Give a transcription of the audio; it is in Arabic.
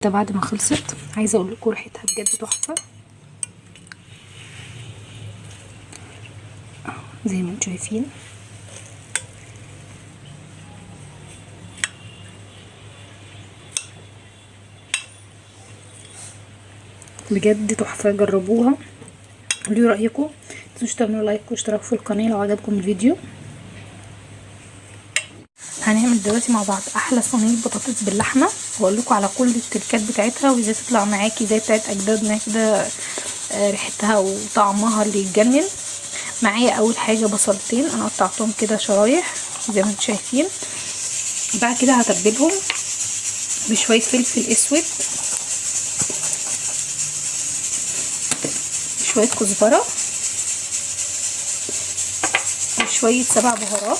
ده بعد ما خلصت عايزه اقول لكم ريحتها بجد تحفه زي ما انتم شايفين. بجد تحفه، جربوها قولوا رايكم. متنسوش تعملوا لايك واشتراك في القناه لو عجبكم الفيديو. هنعمل دلوقتي مع بعض احلى صينيه بطاطس باللحمه، واقول لكم على كل التركات بتاعتها وازاي تطلع معاكي زي بتاعت اجدادنا كده، ريحتها وطعمها اللي يتجنن. معايا اول حاجه بصلتين انا قطعتهم كده شرايح زي ما انتم شايفين. بعد كده هتبلهم بشويه فلفل اسود، شويه كزبره، وشويه 7 بهارات،